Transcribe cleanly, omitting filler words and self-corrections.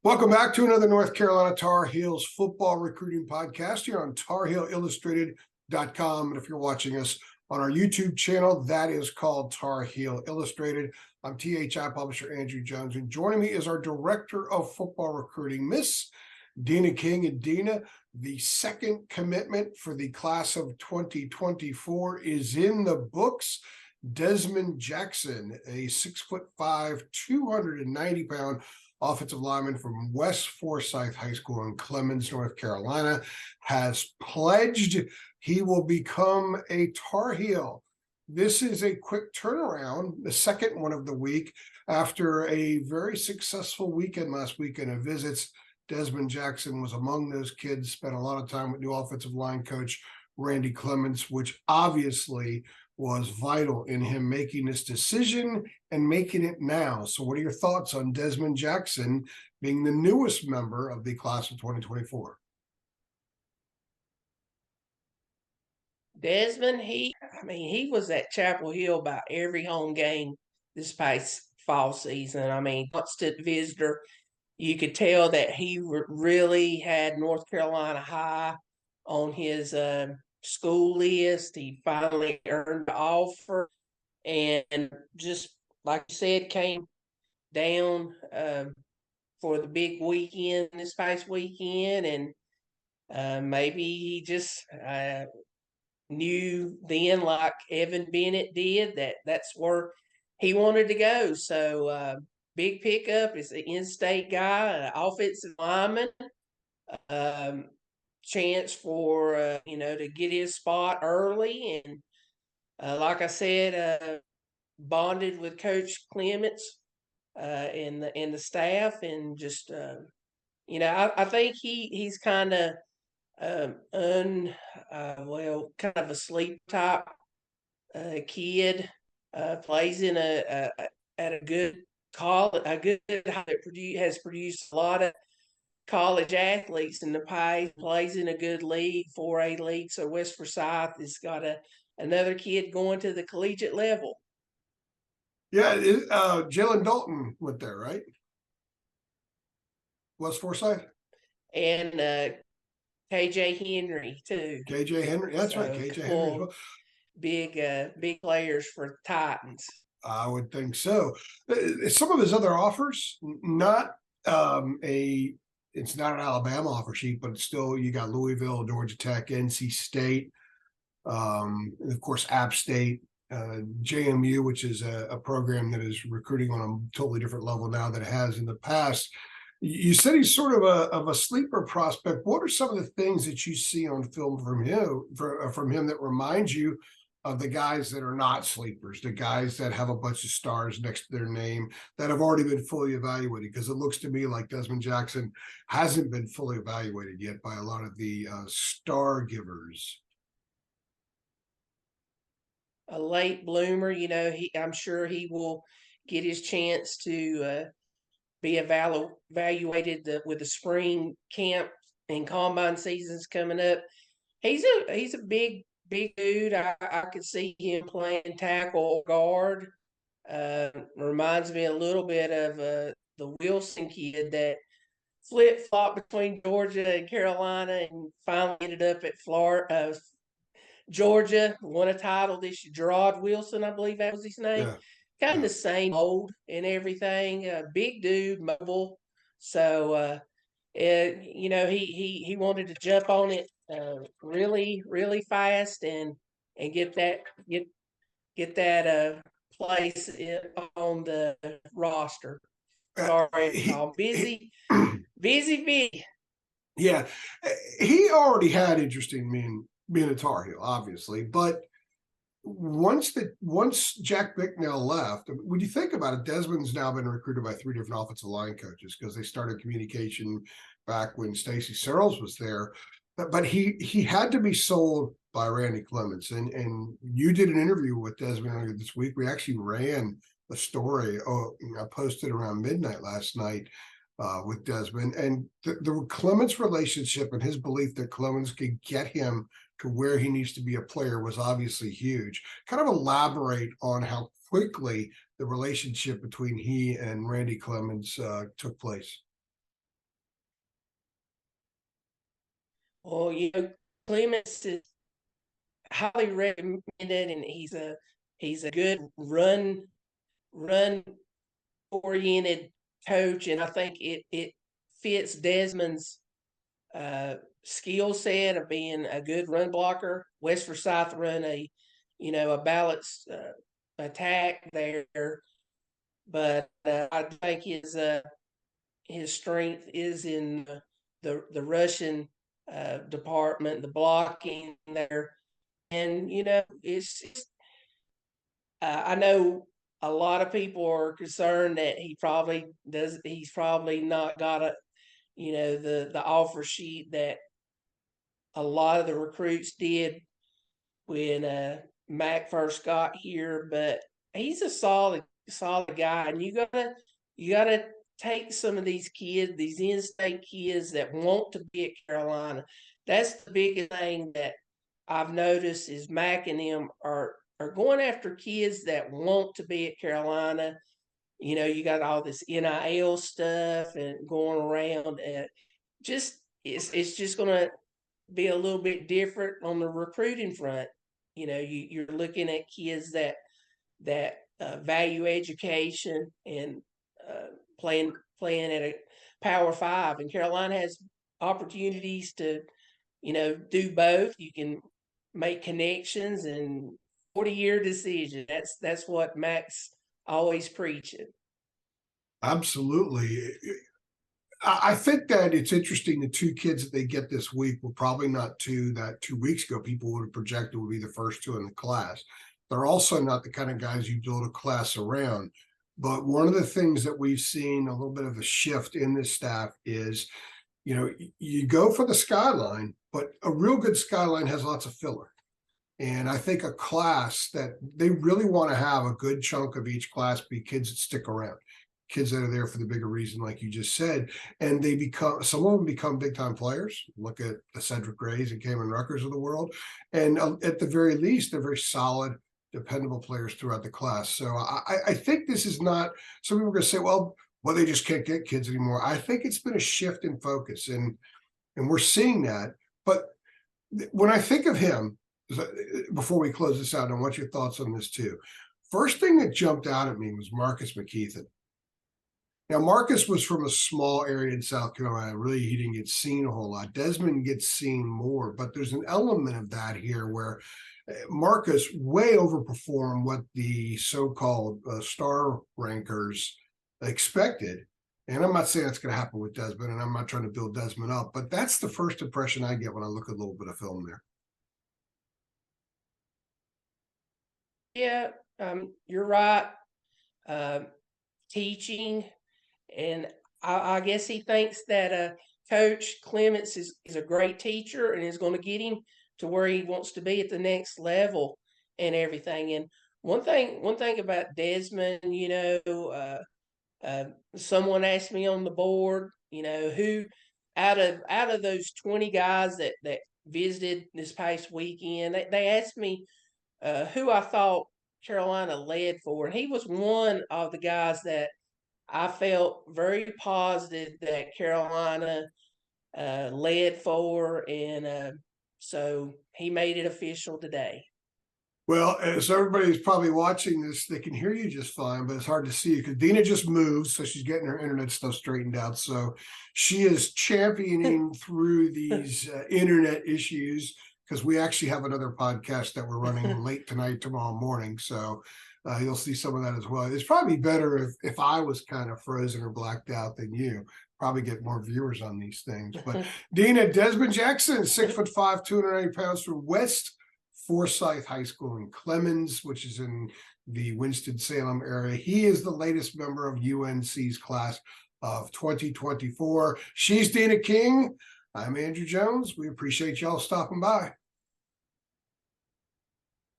Welcome back to another North Carolina Tar Heels football recruiting podcast here on TarHeelIllustrated.com. And if you're watching us on our YouTube channel, that is called Tar Heel Illustrated. I'm THI publisher Andrew Jones, and joining me is our director of football recruiting, Miss Deana King. And Deana, the second commitment for the class of 2024 is in the books. Desmond Jackson, a 6'5", 290-pound offensive lineman from West Forsyth High School in Clemens, North Carolina, has pledged he will become a Tar Heel. This is a quick turnaround, the second one of the week, after a very successful weekend last weekend of visits. Desmond Jackson was among those kids, spent a lot of time with new offensive line coach Randy Clements, which obviously was vital in him making this decision and making it now. So what are your thoughts on Desmond Jackson being the newest member of the class of 2024? Desmond, he was at Chapel Hill about every home game this past fall season. Constant visitor. You could tell that he really had North Carolina high on his school list. He finally earned the offer, and just like you said, came down for the big weekend this past weekend, and maybe he just knew then, like Evan Bennett did, that that's where he wanted to go. So big pickup is an in-state guy, an offensive lineman. Chance for to get his spot early, and like I said, bonded with Coach Clements and the staff, and just I think he's kind of kind of a sleep type kid. Plays in at a good college, has produced a lot of college athletes in the past. Plays in a good league, 4A league. So West Forsyth has got another kid going to the collegiate level. Yeah, Jalen Dalton went there, right? West Forsyth? And KJ Henry too. KJ Henry, that's right. KJ Henry. Big players for Titans. I would think so. Some of his other offers, it's not an Alabama offer sheet, but it's still, you got Louisville, Georgia Tech, NC State, and of course App State, JMU, which is a program that is recruiting on a totally different level now than it has in the past. You said he's sort of a sleeper prospect. What are some of the things that you see on film from him that remind you of the guys that are not sleepers, the guys that have a bunch of stars next to their name that have already been fully evaluated? Because it looks to me like Desmond Jackson hasn't been fully evaluated yet by a lot of the star givers. A late bloomer, I'm sure he will get his chance to be evaluated with the spring camp and combine seasons coming up. He's a big dude. I could see him playing tackle or guard. Reminds me a little bit of the Wilson kid that flip-flopped between Georgia and Carolina and finally ended up at Florida. Georgia won a title this year. Gerard Wilson, I believe that was his name. Yeah. Kind of the same mold and everything. Big dude, mobile. So he wanted to jump on it really, really fast and get that place on the roster. Sorry, I'm busy. Yeah, he already had interest in being a Tar Heel, obviously, but once Jack Bicknell left, when you think about it, Desmond's now been recruited by 3 different offensive line coaches because they started communication back when Stacy Searles was there. But he had to be sold by Randy Clements, and you did an interview with Desmond earlier this week. We actually ran a story. I posted around midnight last night with Desmond, and the Clements relationship and his belief that Clements could get him to where he needs to be a player was obviously huge. Kind of elaborate on how quickly the relationship between he and Randy Clements took place. Well, Clements is highly recommended, and he's a good run oriented coach, and I think it fits Desmond's skill set of being a good run blocker. West Forsyth run a balanced attack there, but I think his strength is in the Russian department, the blocking there, and I know a lot of people are concerned that he's probably not got the offer sheet that a lot of the recruits did when Mac first got here, but he's a solid guy, and you gotta take some of these kids, these in-state kids that want to be at Carolina. That's the biggest thing that I've noticed is Mac and them are going after kids that want to be at Carolina. You got all this NIL stuff and going around, and it's just gonna be a little bit different on the recruiting front. You're looking at kids that value education and playing at a Power Five, and Carolina has opportunities to do both. You can make connections and 40-year decision. That's what Max always preaching. Absolutely. I think that it's interesting. The two kids that they get this week were probably not two that 2 weeks ago people would have projected would be the first two in the class. They're also not the kind of guys you build a class around. But one of the things that we've seen a little bit of a shift in this staff is, you go for the skyline, but a real good skyline has lots of filler. And I think a class that they really want to have a good chunk of each class be kids that stick around, kids that are there for the bigger reason, like you just said, and some of them become big time players. Look at the Cedric Grays and Cameron Ruckers of the world, and at the very least, they're very solid, dependable players throughout the class. So I think this is not. Some people are going to say, well, they just can't get kids anymore. I think it's been a shift in focus, and we're seeing that. But when I think of him, before we close this out, I want your thoughts on this too. First thing that jumped out at me was Marcus McKeithen. Now, Marcus was from a small area in South Carolina. Really, he didn't get seen a whole lot. Desmond gets seen more, but there's an element of that here where Marcus way overperformed what the so-called star rankers expected. And I'm not saying that's going to happen with Desmond, and I'm not trying to build Desmond up, but that's the first impression I get when I look at a little bit of film there. Yeah, you're right. Teaching, and I guess he thinks that Coach Clements is a great teacher and is going to get him to where he wants to be at the next level and everything. And one thing about Desmond, someone asked me on the board, who out of those 20 guys that visited this past weekend, they asked me who I thought Carolina led for, and he was one of the guys that I felt very positive that Carolina led for, and so he made it official today. Well, as everybody's probably watching this, they can hear you just fine, but it's hard to see you because Deana just moved, so she's getting her internet stuff straightened out. So she is championing through these internet issues because we actually have another podcast that we're running late tonight, tomorrow morning. So you'll see some of that as well. It's probably better if I was kind of frozen or blacked out than you. Probably get more viewers on these things. But Deana, Desmond Jackson, 6'5", 290 pounds from West Forsyth High School in Clemens, which is in the Winston-Salem area. He is the latest member of UNC's class of 2024. She's Deana King. I'm Andrew Jones. We appreciate y'all stopping by.